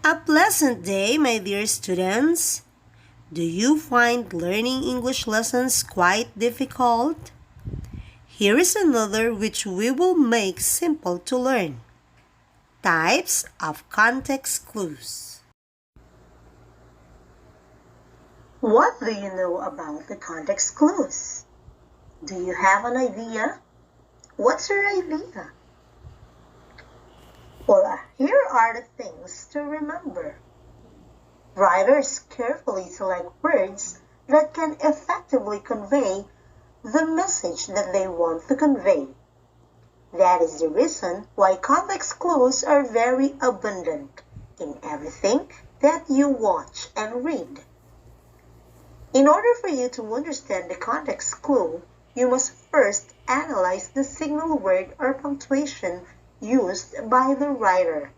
A pleasant day, my dear students. Do you find learning English lessons quite difficult? Here is another which we will make simple to learn. Types of context clues. What do you know about the context clues? Do you have an idea? What's your idea? Well, here are the things to remember. Writers carefully select words that can effectively convey the message that they want to convey. That is the reason why context clues are very abundant in everything that you watch and read. In order for you to understand the context clue, you must first analyze the signal word or punctuation used by the writer.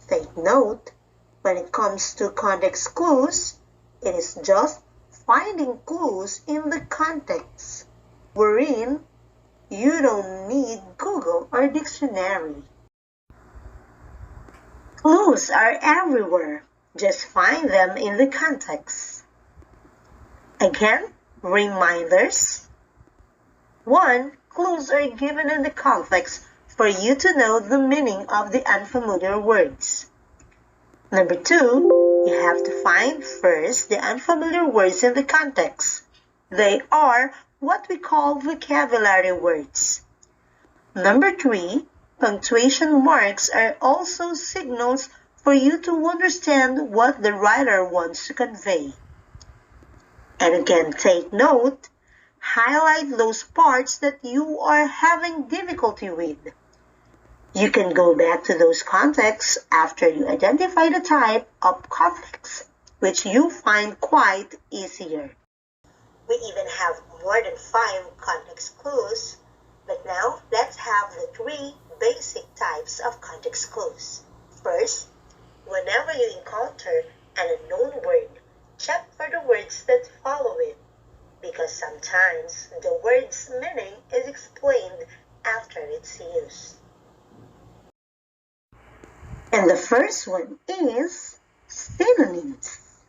Take note, when it comes to context clues, it is just finding clues in the context, wherein you don't need Google or dictionary. Clues are everywhere. Just find them in the context. Again, reminders. 1. Clues are given in the context for you to know the meaning of the unfamiliar words. Number 2, you have to find first the unfamiliar words in the context. They are what we call vocabulary words. Number 3, punctuation marks are also signals for you to understand what the writer wants to convey. And again, take note, highlight those parts that you are having difficulty with. You can go back to those contexts after you identify the type of context, which you find quite easier. We even have more than 5 context clues, but now let's have the 3 basic types of context clues. First, whenever you encounter an unknown word, check for the words that follow it, because sometimes the word's meaning is explained after its use. And the first one is synonyms.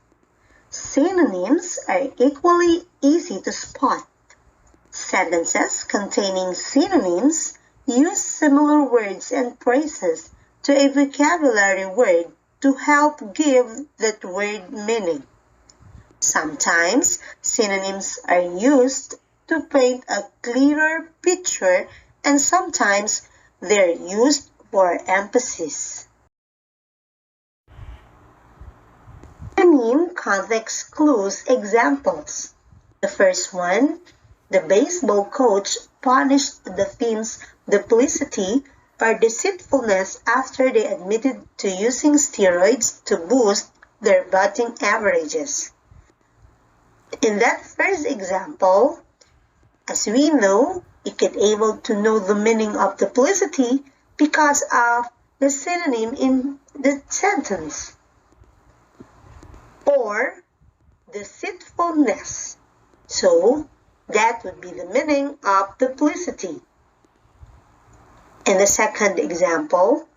Synonyms are equally easy to spot. Sentences containing synonyms use similar words and phrases to a vocabulary word to help give that word meaning. Sometimes synonyms are used to paint a clearer picture, and sometimes they're used for emphasis. Synonym context clues examples. The first one, the baseball coach punished the team's duplicity or deceitfulness after they admitted to using steroids to boost their batting averages. In that first example, as we know, you get able to know the meaning of duplicity because of the synonym in the sentence, or deceitfulness. So that would be the meaning of duplicity. In the second example,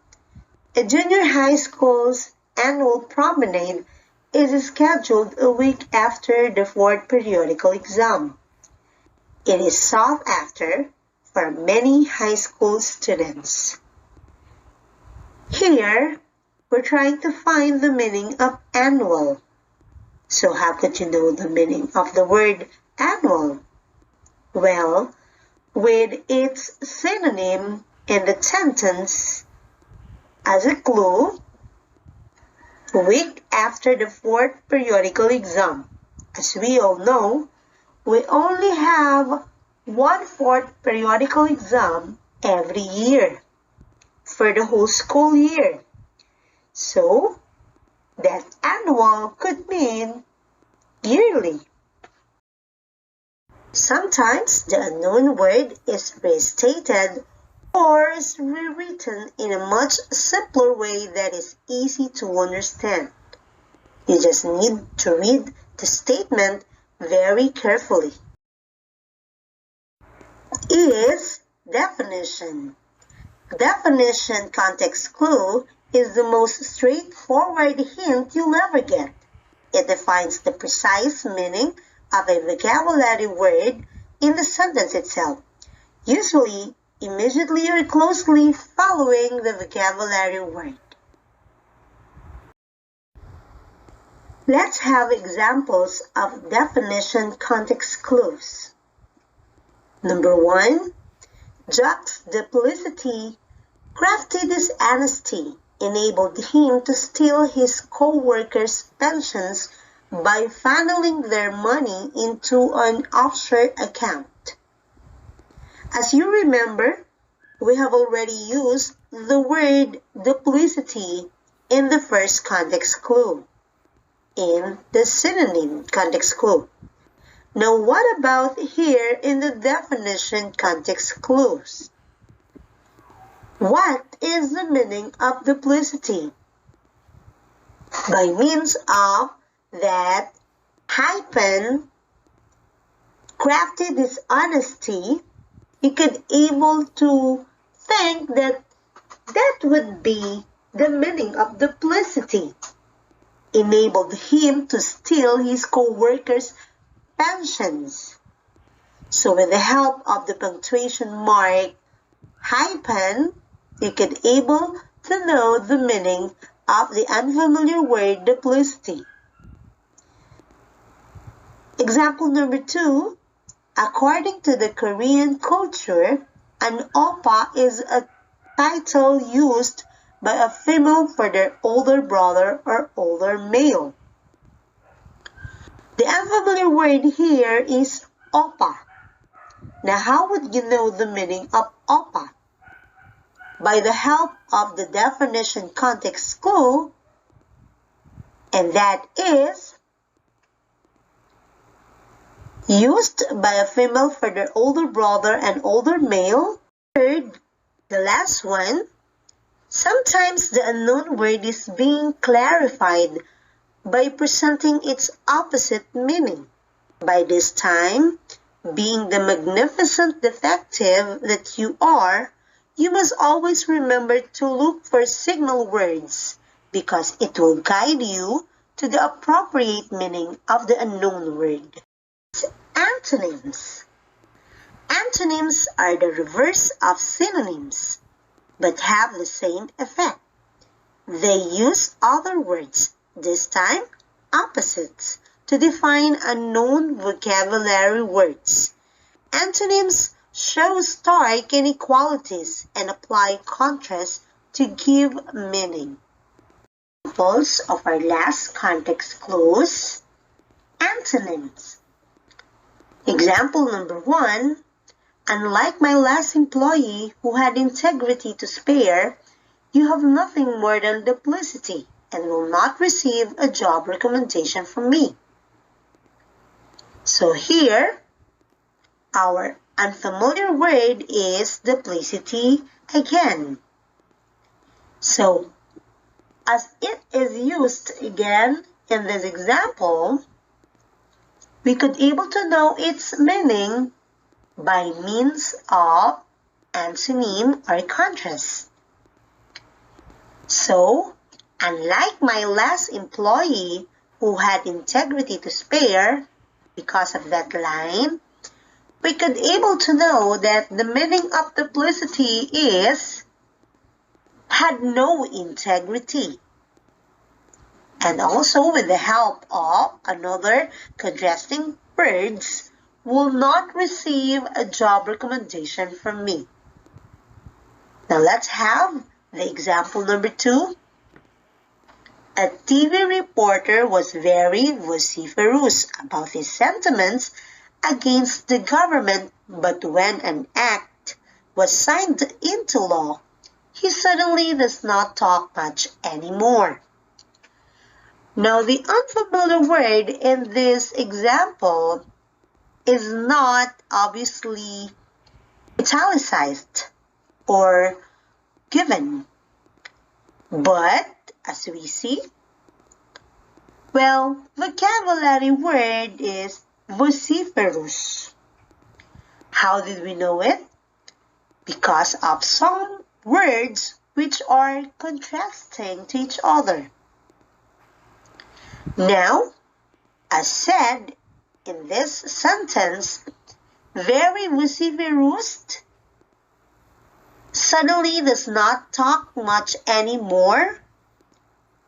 a junior high school's annual promenade is scheduled a week after the 4th periodical exam. It is sought after for many high school students. Here, we're trying to find the meaning of annual. So how could you know the meaning of the word annual? Well, with its synonym in the sentence as a clue, week after the 4th periodical exam. As we all know, we only have 1/4 periodical exam every year for the whole school year. So, that annual could mean yearly. Sometimes the unknown word is restated or is rewritten in a much simpler way that is easy to understand. You just need to read the statement very carefully. Is definition. Definition context clue is the most straightforward hint you'll ever get. It defines the precise meaning of a vocabulary word in the sentence itself, usually immediately or closely following the vocabulary word. Let's have examples of definition context clues. Number 1, Jack's duplicity, crafty dishonesty enabled him to steal his co-workers' pensions by funneling their money into an offshore account. As you remember, we have already used the word duplicity in the first context clue, in the synonym context clue. Now what about here in the definition context clues? What is the meaning of duplicity? By means of that hyphen, crafty dishonesty, you could able to think that that would be the meaning of duplicity. Enabled him to steal his co-workers' pensions. So with the help of the punctuation mark hyphen, you could able to know the meaning of the unfamiliar word duplicity. Example number 2, according to the Korean culture, an oppa is a title used by a female for their older brother or older male. The unfamiliar word here is oppa. Now how would you know the meaning of oppa? By the help of the definition context clue, and that is used by a female for their older brother and older male. Third, the last one, sometimes the unknown word is being clarified by presenting its opposite meaning. By this time, being the magnificent detective that you are, you must always remember to look for signal words because it will guide you to the appropriate meaning of the unknown word. Antonyms. Antonyms are the reverse of synonyms, but have the same effect. They use other words, this time opposites, to define unknown vocabulary words. Antonyms show stark inequalities and apply contrast to give meaning. Examples of our last context clues. Antonyms. Example number 1, unlike my last employee who had integrity to spare, you have nothing more than duplicity and will not receive a job recommendation from me. So here, our unfamiliar word is duplicity again. So, as it is used again in this example, we could able to know its meaning by means of antonym or contrast. So, unlike my last employee who had integrity to spare, because of that line, we could able to know that the meaning of duplicity is had no integrity. And also with the help of another contrasting words, will not receive a job recommendation from me. Now let's have the example number 2. A TV reporter was very vociferous about his sentiments against the government, but when an act was signed into law, he suddenly does not talk much anymore. Now, the unfamiliar word in this example is not obviously italicized or given, but as we see, well, vocabulary word is vociferous. How did we know it? Because of some words which are contrasting to each other. Now, as said in this sentence, very vociferous suddenly does not talk much anymore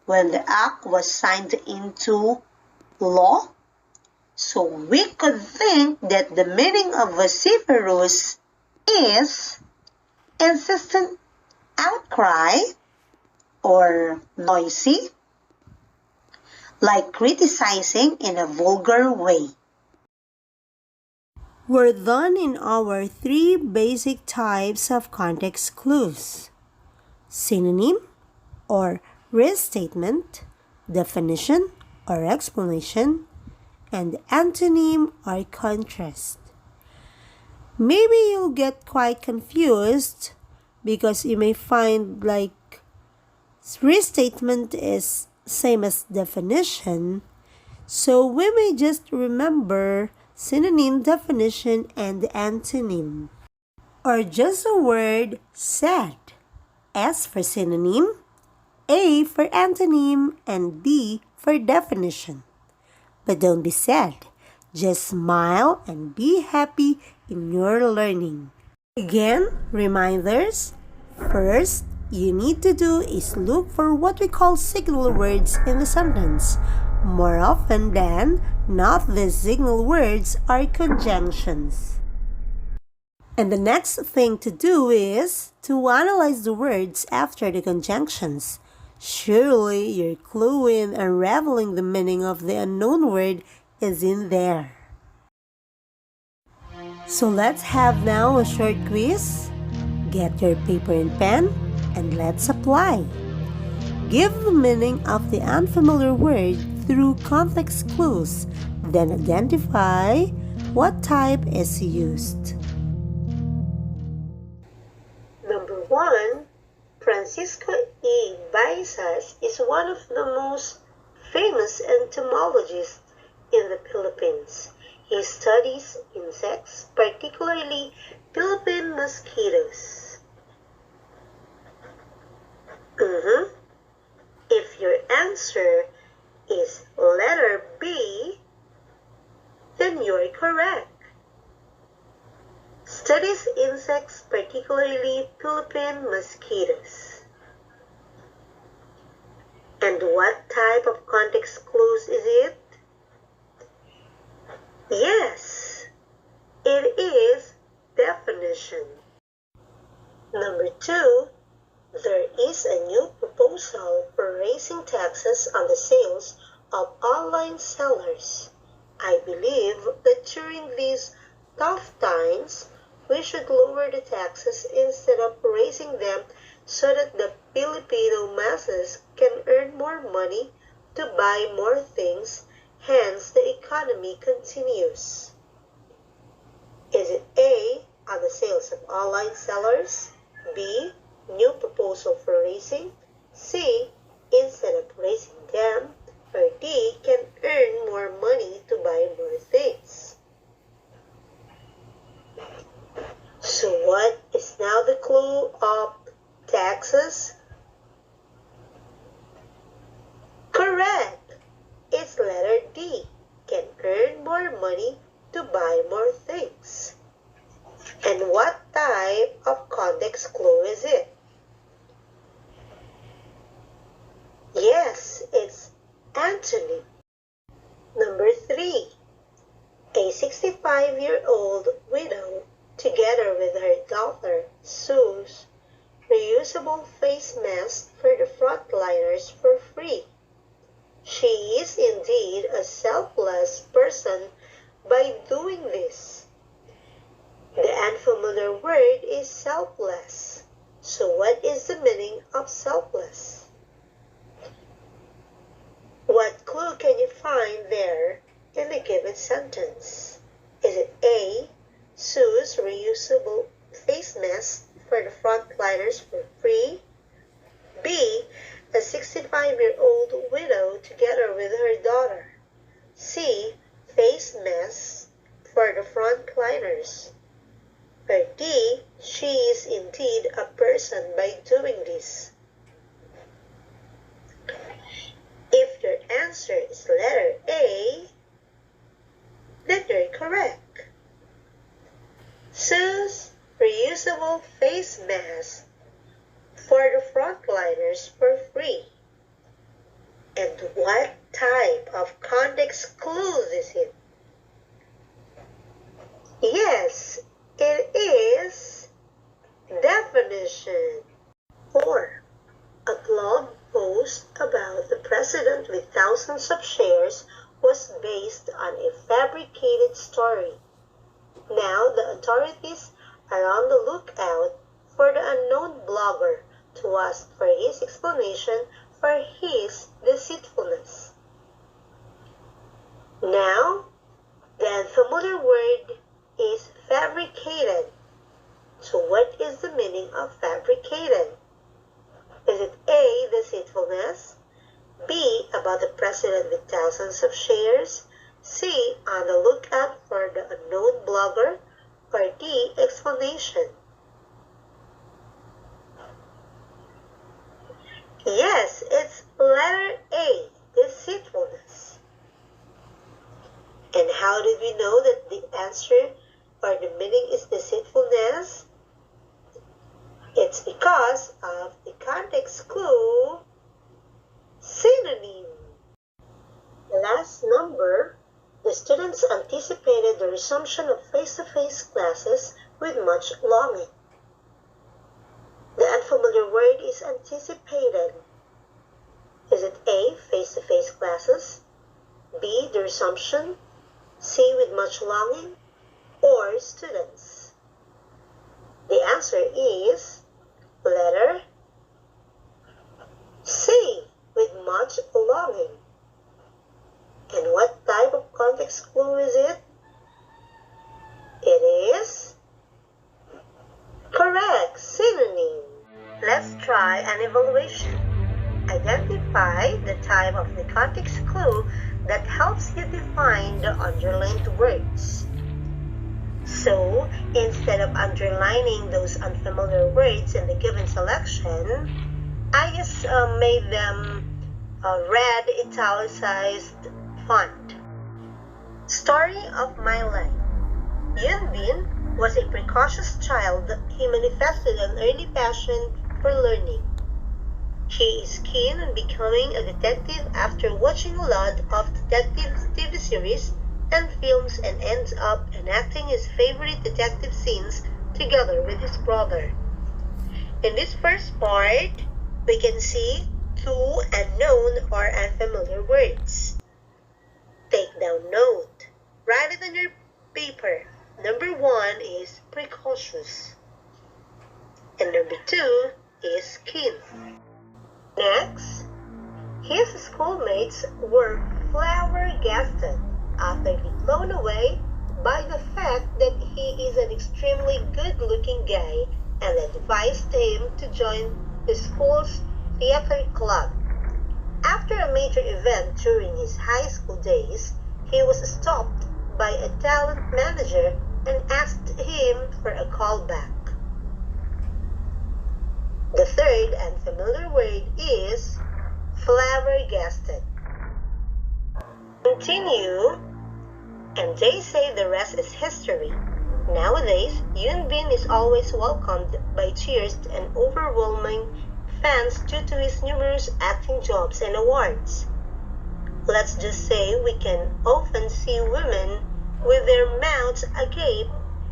when the act was signed into law. So we could think that the meaning of vociferous is insistent outcry or noisy, like criticizing in a vulgar way. We're done in our 3 basic types of context clues: synonym or restatement, definition or explanation, and antonym or contrast. Maybe you'll get quite confused because you may find like restatement is same as definition, so we may just remember synonym, definition, and antonym. Or just a word said. S for synonym, A for antonym, and D for definition. But don't be sad. Just smile and be happy in your learning. Again, reminders. First, you need to do is look for what we call signal words in the sentence. More often than not, these signal words are conjunctions. And the next thing to do is to analyze the words after the conjunctions. Surely your clue in unraveling the meaning of the unknown word is in there. So let's have now a short quiz. Get your paper and pen and let's apply. Give the meaning of the unfamiliar word through context clues, then identify what type is used. Number 1, Francisco E. Baisas is one of the most famous entomologists in the Philippines. He studies insects, particularly Philippine mosquitoes. If your answer is letter B, then you're correct. Studies insects, particularly Philippine mosquitoes. And what type of context clues is it? Yes, it is definition. Number 2, there is a new proposal for raising taxes on the sales of online sellers. I believe that during these tough times, we should lower the taxes instead of raising them so that the Filipino masses can earn more money to buy more things, hence the economy continues. Is it A, on the sales of online sellers, B, new proposal for raising, C, instead of raising them, or D, can earn more money to buy more things? So what is now the clue of taxes? Correct! It's letter D, can earn more money to buy more things. And what type of context clue is it? Yes, it's antonym. Number 3, a 65-year-old widow, together with her daughter, sews reusable face masks for the frontliners for free. She is indeed a selfless person by doing this. The unfamiliar word is selfless. So what is the meaning of selfless? What clue can you find there in the given sentence? Is it A, sews reusable face masks for the frontliners for free? B, a 65-year-old widow together with her daughter? C, face masks for the frontliners? Or D, she is indeed a person by doing this. If your answer is letter A, then you're correct. Choose reusable face masks for the frontliners for free. And what type of context clues is it? Yes, it is definition. 4. A blog post about the president with thousands of shares was based on a fabricated story. Now the authorities are on the lookout for the unknown blogger to ask for his explanation for his deceitfulness. Now, the unfamiliar word is fabricated. So what is the meaning of fabricated? Is it A, deceitfulness, B, about the president with thousands of shares, C, on the lookout for the unknown blogger, or D, explanation? Yes, it's letter A, deceitfulness. And how did we know that the answer or the meaning is deceitfulness? It's because of the context clue, synonym. The last number, the students anticipated the resumption of face-to-face classes with much longing. The unfamiliar word is anticipated. Is it A, face-to-face classes, B, the resumption, C, with much longing, or students? The answer is letter C, with much longing. And what type of context clue is it? It is correct, synonym. Let's try an evaluation. Identify the type of the context clue that helps you define the underlined words. So, instead of underlining those unfamiliar words in the given selection, I just made them red italicized font. Story of my life. Yunbin was a precocious child. He manifested an early passion for learning. He is keen on becoming a detective after watching a lot of detective TV series and films and ends up enacting his favorite detective scenes together with his brother. In this first part, we can see two unknown or unfamiliar words. Take down note. Write it on your paper. Number 1 is precocious. And number 2 is keen. Next, his schoolmates were flabbergasted, utterly blown away by the fact that he is an extremely good-looking guy and advised him to join the school's theater club. After a major event during his high school days, he was stopped by a talent manager and asked him for a call back. The third unfamiliar word is flabbergasted. Continue, and they say the rest is history. Nowadays, Yunbin is always welcomed by cheers and overwhelming fans due to his numerous acting jobs and awards. Let's just say we can often see women with their mouths agape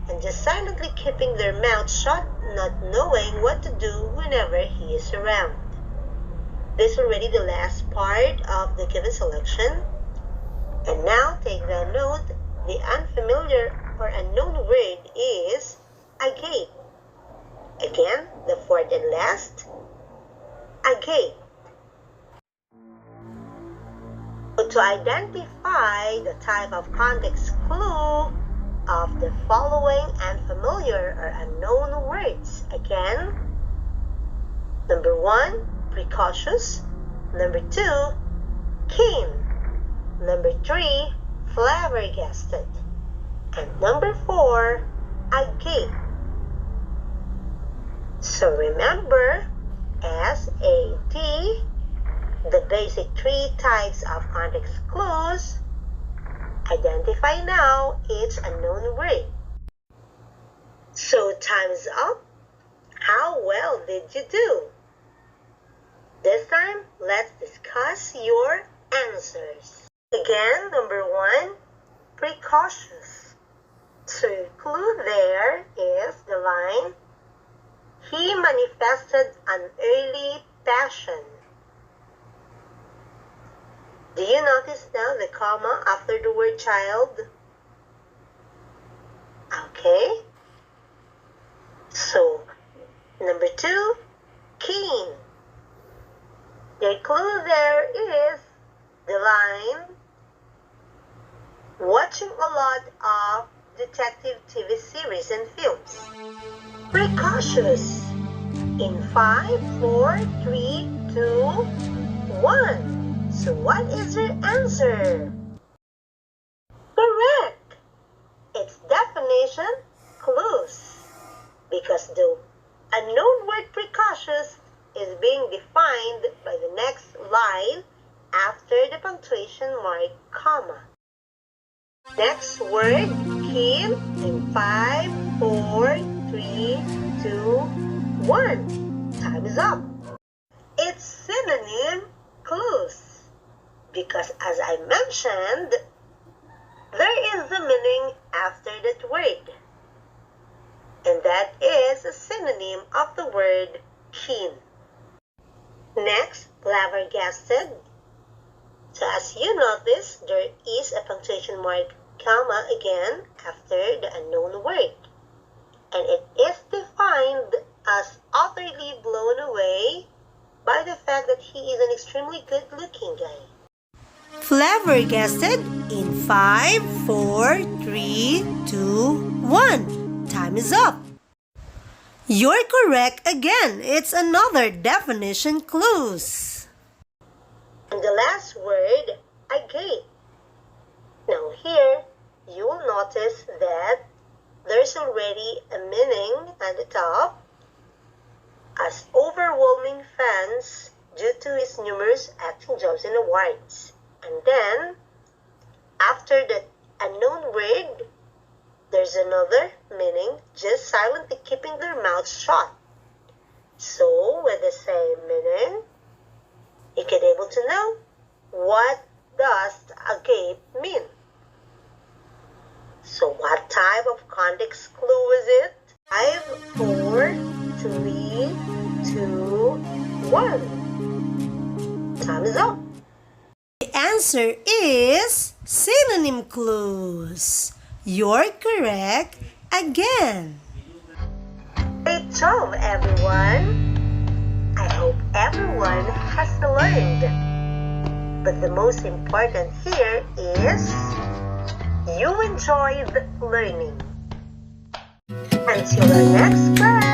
and just silently keeping their mouths shut, not knowing what to do whenever he is around. This is already the last part of the given selection. And now take down note, the unfamiliar or unknown word is agape. Again, the fourth and last, agape. So to identify the type of context clue of the following unfamiliar or unknown words, again, number 1, precocious, number 2, keen, number 3, flabbergasted, and number 4, agape. So remember, SAT, the basic 3 types of context clues. Identify now each unknown word. So time's up. How well did you do? This time, let's discuss your answers. Again, number 1, precautious. So clue there is the line, he manifested an early passion. Do you notice now the comma after the word child? Okay. So, number 2, keen. Your clue there is the line, watching a lot of detective TV series and films. Precautious. In 5, 4, 3, 2, 1. So what is your answer? Correct! It's definition clues. Because the unknown word precautious is being defined by the next line after the punctuation mark, comma. Next word, keen, in 5, 4, 3, 2, 1. Time is up. It's synonym clues. Because as I mentioned, there is a meaning after that word. And that is a synonym of the word keen. Next, flabbergasted. So as you notice, there is a punctuation mark, comma again after the unknown word. And it is defined as utterly blown away by the fact that he is an extremely good-looking guy. Flabbergasted in 5, 4, 3, 2, 1. Time is up. You're correct again. It's another definition clues. And the last word, agape. Now here, you will notice that there's already a meaning at the top as overwhelming fans due to his numerous acting jobs and awards. And then, after the unknown word, there's another meaning, just silently keeping their mouths shut. So, with the same meaning, you can able to know what does agape mean. So, what type of context clue is it? 5, 4, 3, 2, 1. Time is up. The answer is synonym clues. You're correct again. Great job, everyone! I hope everyone has learned. But the most important here is you enjoyed learning. Until our next class!